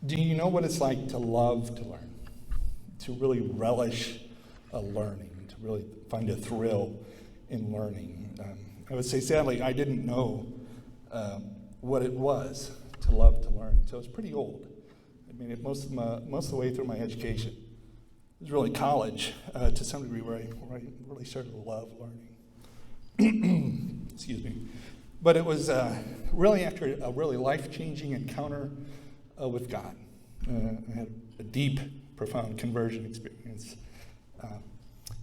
Do you know what it's like to love to learn? To really relish learning, to really find a thrill in learning. I would say, sadly, I didn't know what it was to love to learn. So I was pretty old. I mean, most of the way through my education, it was really college to some degree where I really started to love learning. Excuse me. But it was really after a really life-changing encounter with God. I had a deep, profound conversion experience.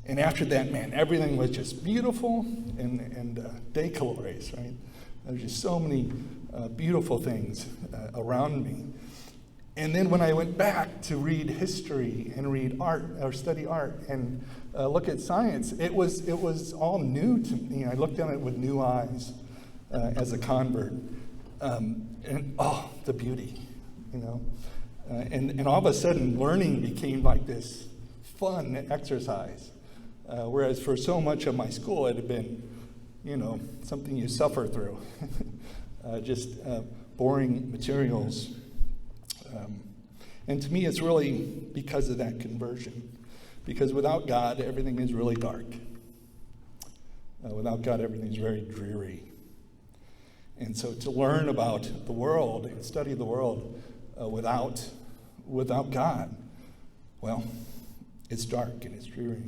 And after that, man, everything was just beautiful and decolores, right? There were just so many beautiful things around me. And then when I went back to read history and read art or study art and look at science, it was all new to me. I looked at it with new eyes as a convert. And the beauty, you know. And all of a sudden, learning became like this fun exercise. Whereas for so much of my school, it had been, you know, something you suffer through. Just boring materials. And to me, it's really because of that conversion. Because without God, everything is really dark. Without God, everything is very dreary. And so to learn about the world and study the world without God, well, it's dark and it's dreary.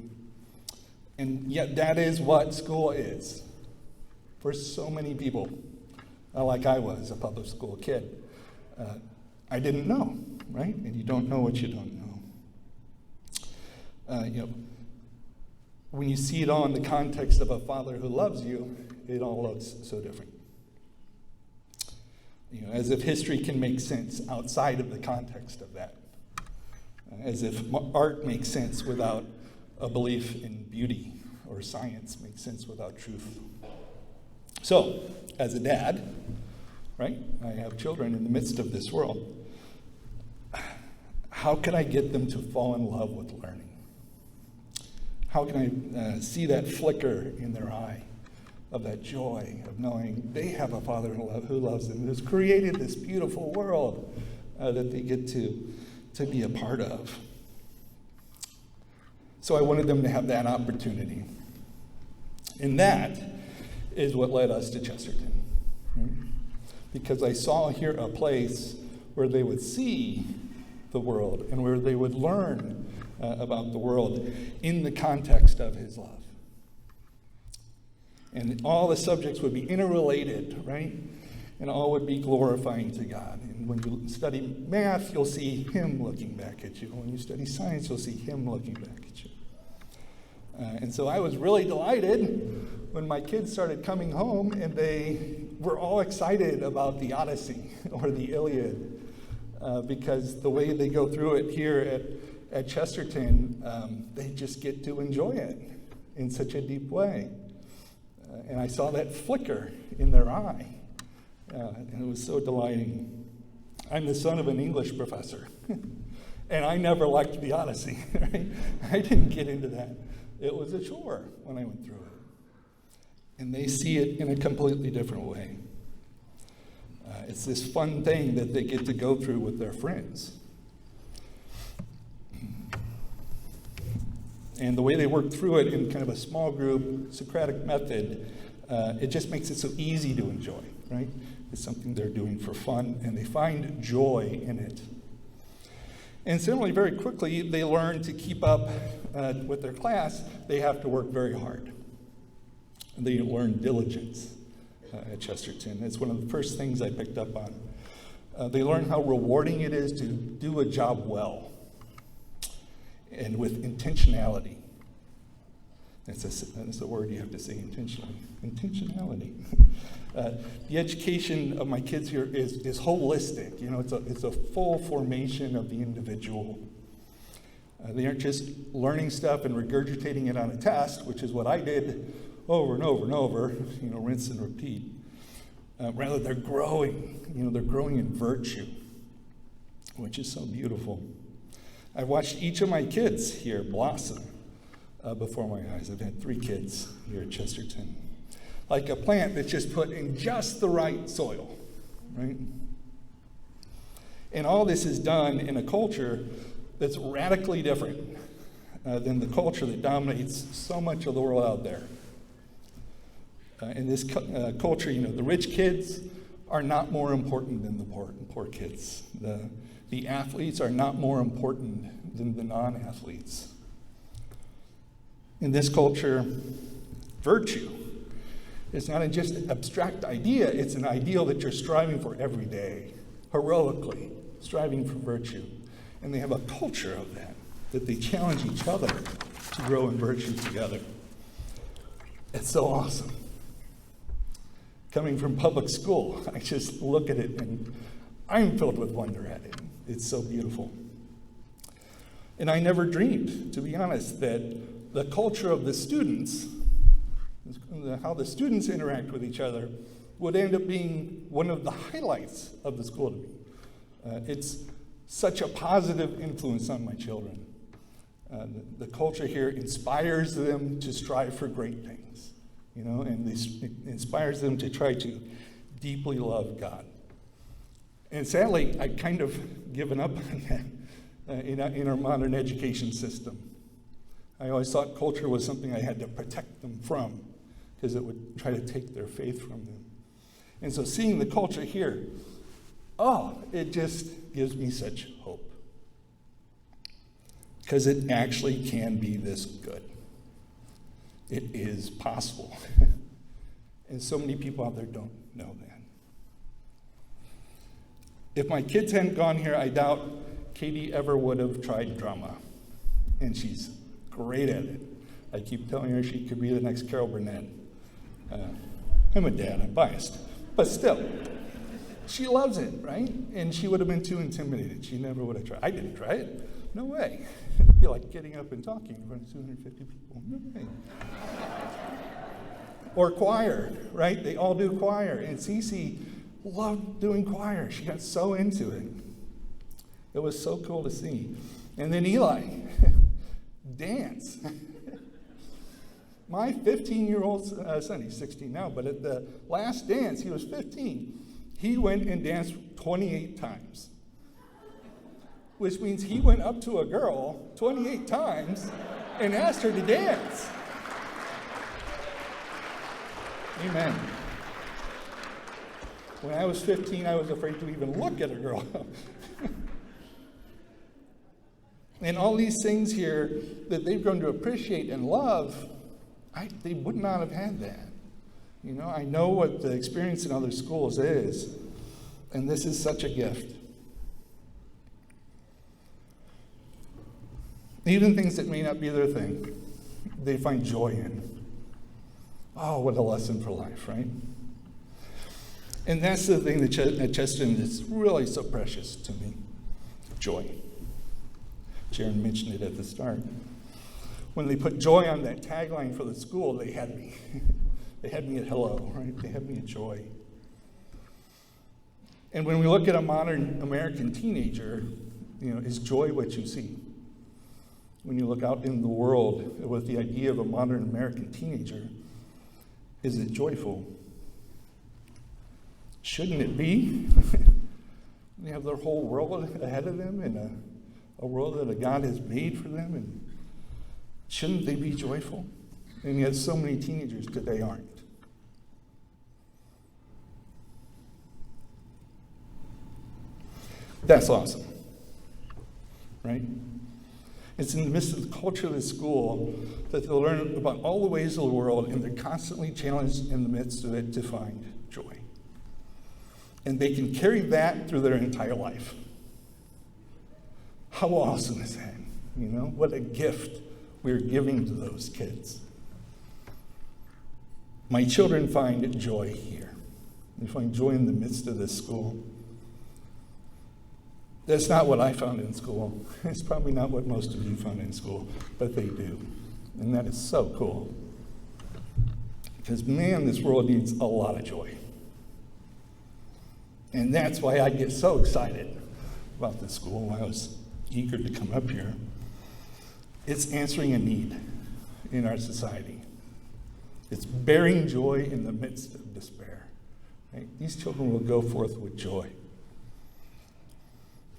And yet that is what school is for so many people, like I was, a public school kid. I didn't know, right? And you don't know what you don't know. When you see it all in the context of a father who loves you, it all looks so different. As if history can make sense outside of the context of that. As if art makes sense without a belief in beauty, or science makes sense without truth. So, as a dad, right, I have children in the midst of this world. How can I get them to fall in love with learning? How can I see that flicker in their eye of that joy of knowing they have a Father who loves them, who's created this beautiful world that they get to be a part of? So I wanted them to have that opportunity. And that is what led us to Chesterton. Right? Because I saw here a place where they would see the world and where they would learn about the world in the context of his love. And all the subjects would be interrelated, right? And all would be glorifying to God. And when you study math, you'll see him looking back at you. When you study science, you'll see him looking back at you. And so I was really delighted when my kids started coming home and they were all excited about the Odyssey or the Iliad because the way they go through it here at Chesterton, they just get to enjoy it in such a deep way. And I saw that flicker in their eye, and it was so delighting. I'm the son of an English professor, and I never liked the Odyssey. Right? I didn't get into that. It was a chore when I went through it. And they see it in a completely different way. It's this fun thing that they get to go through with their friends. And the way they work through it in kind of a small group, Socratic method, it just makes it so easy to enjoy, right? It's something they're doing for fun, and they find joy in it. And similarly, very quickly, they learn to keep up with their class. They have to work very hard. And they learn diligence at Chesterton. It's one of the first things I picked up on. They learn how rewarding it is to do a job well and with intentionality. That's a word you have to say intentionally. Intentionality. The education of my kids here is holistic. It's a full formation of the individual. They aren't just learning stuff and regurgitating it on a test, which is what I did over and over and over, rinse and repeat. Rather, they're growing. They're growing in virtue, which is so beautiful. I've watched each of my kids here blossom before my eyes. I've had 3 kids here at Chesterton. Like a plant that's just put in just the right soil, right? And all this is done in a culture that's radically different than the culture that dominates so much of the world out there. In this culture, the rich kids are not more important than the poor kids. The athletes are not more important than the non-athletes. In this culture, virtue is not just an abstract idea, it's an ideal that you're striving for every day, heroically striving for virtue. And they have a culture of that they challenge each other to grow in virtue together. It's so awesome. Coming from public school, I just look at it and I'm filled with wonder at it. It's so beautiful. And I never dreamed, to be honest, that the culture of the students, how the students interact with each other, would end up being one of the highlights of the school to me. It's such a positive influence on my children. The culture here inspires them to strive for great things, and it inspires them to try to deeply love God. And sadly, I've kind of given up on that in our modern education system. I always thought culture was something I had to protect them from because it would try to take their faith from them. And so seeing the culture here, it just gives me such hope. Because it actually can be this good. It is possible. And so many people out there don't know that. If my kids hadn't gone here, I doubt Katie ever would have tried drama. And she's great at it. I keep telling her she could be the next Carol Burnett. I'm a dad, I'm biased. But still, she loves it, right? And she would have been too intimidated. She never would have tried. I didn't try it. No way. It'd be like getting up and talking in front of 250 people. No way. Or choir, right? They all do choir. And Cece loved doing choir. She got so into it. It was so cool to see. And then Eli, dance. My 15-year-old son, he's 16 now, but at the last dance, he was 15. He went and danced 28 times. Which means he went up to a girl 28 times and asked her to dance. Amen. When I was 15, I was afraid to even look at a girl. And all these things here that they've grown to appreciate and love, they would not have had that. I know what the experience in other schools is, and this is such a gift. Even things that may not be their thing, they find joy in. Oh, what a lesson for life, right? And that's the thing that at Chesterton is really so precious to me, joy. Sharon mentioned it at the start. When they put joy on that tagline for the school, they had me. They had me at hello, right? They had me at joy. And when we look at a modern American teenager, is joy what you see? When you look out in the world with the idea of a modern American teenager, is it joyful? Shouldn't it be? They have their whole world ahead of them and a world that a God has made for them, and shouldn't they be joyful? And yet so many teenagers today aren't. That's awesome, right? It's in the midst of the culture of the school that they'll learn about all the ways of the world, and they're constantly challenged in the midst of it to find joy. And they can carry that through their entire life. How awesome is that? What a gift we're giving to those kids. My children find joy here. They find joy in the midst of this school. That's not what I found in school. It's probably not what most of you found in school, but they do. And that is so cool. Because, man, this world needs a lot of joy. And that's why I get so excited about this school. I was eager to come up here. It's answering a need in our society. It's bearing joy in the midst of despair. Right? These children will go forth with joy.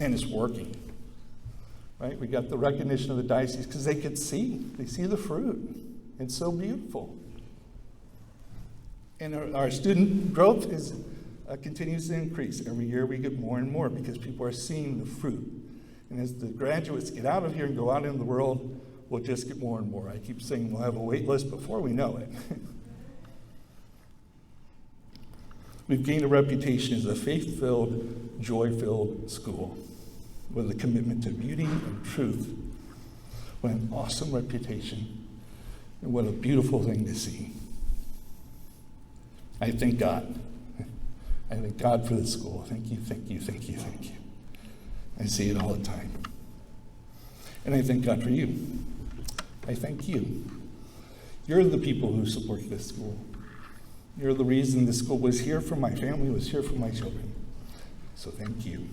And it's working. Right? We got the recognition of the diocese because they could see. They see the fruit. It's so beautiful. And our student growth continues to increase. Every year we get more and more because people are seeing the fruit. And as the graduates get out of here and go out into the world, we'll just get more and more. I keep saying we'll have a wait list before we know it. We've gained a reputation as a faith-filled, joy-filled school with a commitment to beauty and truth. What an awesome reputation, and what a beautiful thing to see. I thank God. I thank God for the school. Thank you, thank you, thank you, thank you. I see it all the time. And I thank God for you. I thank you. You're the people who support this school. You're the reason this school was here for my family, was here for my children. So thank you.